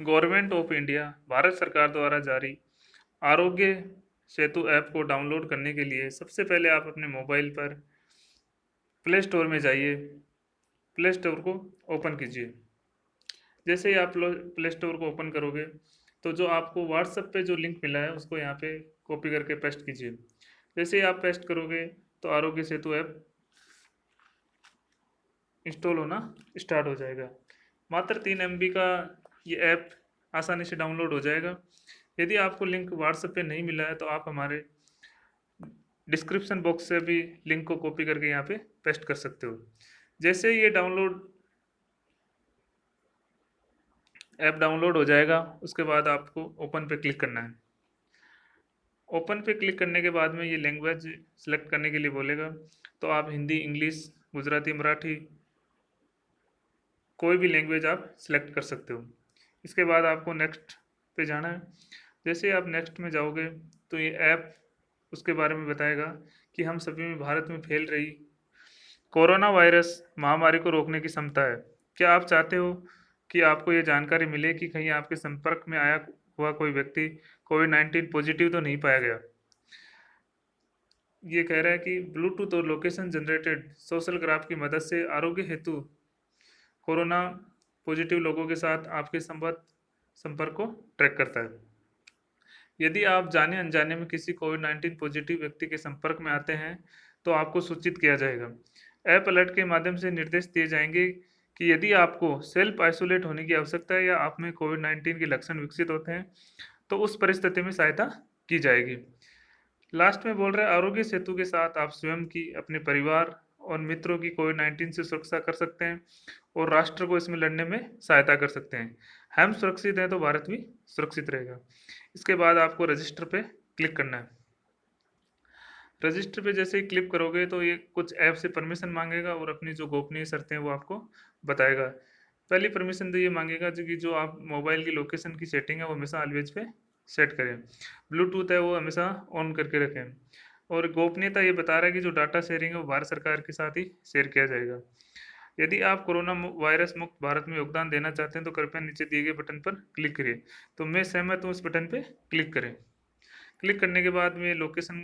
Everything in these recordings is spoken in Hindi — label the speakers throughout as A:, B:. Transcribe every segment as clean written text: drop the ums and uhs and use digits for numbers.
A: गवर्नमेंट ऑफ इंडिया भारत सरकार द्वारा जारी आरोग्य सेतु ऐप को डाउनलोड करने के लिए सबसे पहले आप अपने मोबाइल पर प्ले स्टोर में जाइए। प्ले स्टोर को ओपन कीजिए। जैसे ही आप प्ले स्टोर को ओपन करोगे तो जो आपको व्हाट्सएप पे जो लिंक मिला है उसको यहाँ पे कॉपी करके पेस्ट कीजिए। जैसे ही आप पेस्ट करोगे तो आरोग्य सेतु ऐप इंस्टॉल होना स्टार्ट हो जाएगा। मात्र 3 MB का ये ऐप आसानी से डाउनलोड हो जाएगा। यदि आपको लिंक व्हाट्सएप पे नहीं मिला है तो आप हमारे डिस्क्रिप्शन बॉक्स से भी लिंक को कॉपी करके यहाँ पे पेस्ट कर सकते हो। जैसे ये ऐप डाउनलोड हो जाएगा उसके बाद आपको ओपन पे क्लिक करना है। ओपन पे क्लिक करने के बाद में ये लैंग्वेज सेलेक्ट करने के लिए बोलेगा, तो आप हिंदी, इंग्लिश, गुजराती, मराठी कोई भी लैंग्वेज आप सिलेक्ट कर सकते हो। इसके बाद आपको नेक्स्ट पे जाना है। जैसे ही आप नेक्स्ट में जाओगे तो ये ऐप उसके बारे में बताएगा कि हम सभी में भारत में फैल रही कोरोना वायरस महामारी को रोकने की क्षमता है। क्या आप चाहते हो कि आपको ये जानकारी मिले कि कहीं आपके संपर्क में आया हुआ कोई व्यक्ति कोविड-19 पॉजिटिव तो नहीं पाया गया? ये कह रहा है कि ब्लूटूथ और लोकेशन जनरेटेड सोशल ग्राफ की मदद से आरोग्य हेतु कोरोना पॉजिटिव लोगों के साथ आपके संपर्क को ट्रैक करता है। यदि आप जाने अनजाने में किसी कोविड-19 पॉजिटिव व्यक्ति के संपर्क में आते हैं तो आपको सूचित किया जाएगा। ऐप अलर्ट के माध्यम से निर्देश दिए जाएंगे कि यदि आपको सेल्फ आइसोलेट होने की आवश्यकता है या आप में कोविड-19 के लक्षण विकसित होते हैं तो उस परिस्थिति में सहायता की जाएगी। लास्ट में बोल रहा है, आरोग्य सेतु के साथ आप स्वयं की, अपने परिवार और मित्रों की कोविड-19 से सुरक्षा कर सकते हैं और राष्ट्र को इसमें लड़ने में सहायता कर सकते हैं। हम सुरक्षित हैं तो भारत भी सुरक्षित रहेगा। इसके बाद आपको रजिस्टर पे क्लिक करना है। रजिस्टर पे जैसे ही क्लिक करोगे तो ये कुछ ऐप से परमिशन मांगेगा और अपनी जो गोपनीय शर्तें हैं वो आपको बताएगा। पहली परमिशन तो ये मांगेगा जो कि जो आप मोबाइल की लोकेशन की सेटिंग है वो हमेशा ऑलवेज पे सेट करें। ब्लूटूथ है वो हमेशा ऑन करके रखें। और गोपनीयता ये बता रहा है कि जो डाटा शेयरिंग है वो भारत सरकार के साथ ही शेयर किया जाएगा। यदि आप कोरोना वायरस मुक्त भारत में योगदान देना चाहते हैं तो कृपया नीचे दिए गए बटन पर क्लिक करिए। तो मैं सहमत हूँ, इस बटन पे क्लिक करें। क्लिक करने के बाद में लोकेशन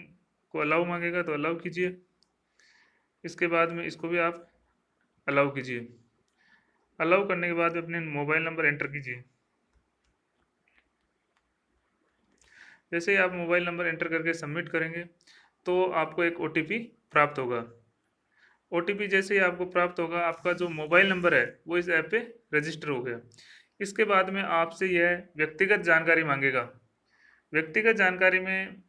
A: को अलाउ मांगेगा तो अलाउ कीजिए। इसके बाद में इसको भी आप अलाउ कीजिए। अलाउ करने के बाद अपने मोबाइल नंबर एंटर कीजिए। जैसे ही आप मोबाइल नंबर एंटर करके सबमिट करेंगे तो आपको एक OTP प्राप्त होगा। OTP जैसे ही आपको प्राप्त होगा, आपका जो मोबाइल नंबर है वो इस ऐप पे रजिस्टर हो गया। इसके बाद में आपसे यह व्यक्तिगत जानकारी मांगेगा। व्यक्तिगत जानकारी में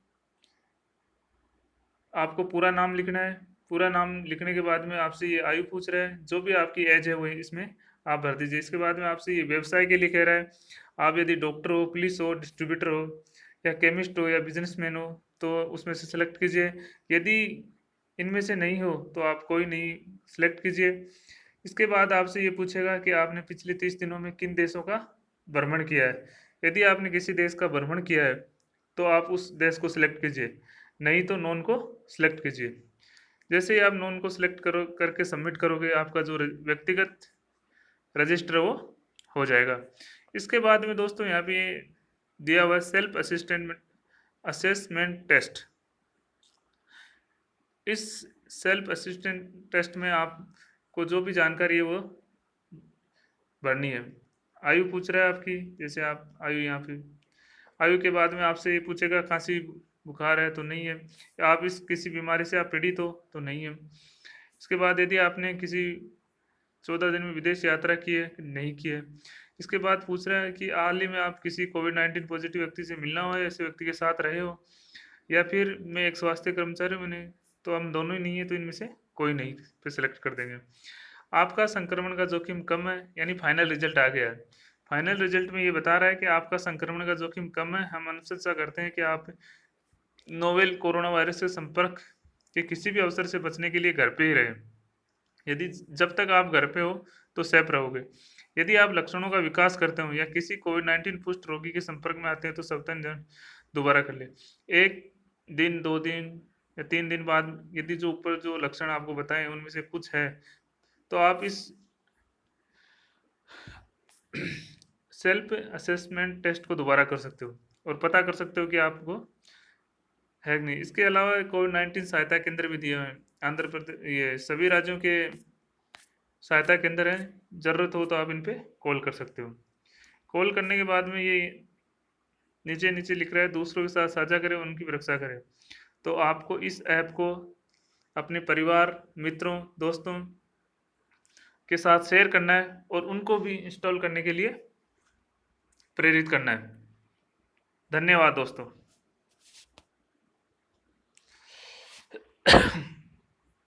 A: आपको पूरा नाम लिखना है। पूरा नाम लिखने के बाद में आपसे ये आयु पूछ रहा है, जो भी आपकी एज है वो इसमें आप भर दीजिए। इसके बाद में आपसे ये व्यवसाय के लिए कह रहा है, आप यदि डॉक्टर हो, पुलिस हो, डिस्ट्रीब्यूटर हो या केमिस्ट हो या बिजनेसमैन हो तो उसमें से सेलेक्ट कीजिए। यदि इनमें से नहीं हो तो आप कोई नहीं सेलेक्ट कीजिए। इसके बाद आपसे ये पूछेगा कि आपने पिछले 30 दिनों में किन देशों का भ्रमण किया है। यदि आपने किसी देश का भ्रमण किया है तो आप उस देश को सिलेक्ट कीजिए, नहीं तो नॉन को सिलेक्ट कीजिए। जैसे ही आप नॉन को सिलेक्ट करो करके सबमिट करोगे, आपका जो व्यक्तिगत रजिस्टर है वो हो जाएगा। इसके बाद में दोस्तों यहाँ पे दिया हुआ है सेल्फ असेसमेंट टेस्ट। इस सेल्फ असिस्टेंट टेस्ट में आपको जो भी जानकारी है वो भरनी है। आयु पूछ रहा है आपकी, जैसे आप आयु यहाँ पे, आयु के बाद में आपसे ये पूछेगा खांसी बुखार है तो नहीं है, या आप इस किसी बीमारी से आप पीड़ित हो तो नहीं है। इसके बाद यदि आपने किसी 14 दिन में विदेश यात्रा की है कि नहीं की है। इसके बाद पूछ रहा है कि हाल ही में आप किसी कोविड-19 पॉजिटिव व्यक्ति से मिलना हो या ऐसे व्यक्ति के साथ रहे हो, या फिर मैं एक स्वास्थ्य कर्मचारी हूँ, मैंने तो हम दोनों ही नहीं है तो इनमें से कोई नहीं फिर सेलेक्ट कर देंगे। आपका संक्रमण का जोखिम कम है, यानी फाइनल रिजल्ट आ गया है। फाइनल रिजल्ट में ये बता रहा है कि आपका संक्रमण का जोखिम कम है। हम अनुशंसा करते हैं कि आप नोवेल कोरोना वायरस के संपर्क के किसी भी अवसर से बचने के लिए घर पे ही रहें। यदि जब तक आप घर पे हो तो सेफ रहोगे। यदि आप लक्षणों का विकास करते हो या किसी कोविड-19 पुष्ट रोगी के संपर्क में आते हैं तो सावधान दोबारा कर ले। 1 दिन, 2 दिन या 3 दिन बाद यदि जो ऊपर जो लक्षण आपको बताए उनमें से कुछ है तो आप इस सेल्फ असेसमेंट टेस्ट को दोबारा कर सकते हो और पता कर सकते हो कि आपको है कि नहीं। इसके अलावा कोविड-19 सहायता केंद्र भी दिए हुए हैं आंध्र प्रदेश, ये सभी राज्यों के सहायता केंद्र हैं। ज़रूरत हो तो आप इन पे कॉल कर सकते हो। कॉल करने के बाद में ये नीचे नीचे लिख रहा है दूसरों के साथ साझा करें, उनकी भी रक्षा करें। तो आपको इस ऐप को अपने परिवार, मित्रों, दोस्तों के साथ शेयर करना है और उनको भी इंस्टॉल करने के लिए प्रेरित करना है। धन्यवाद दोस्तों।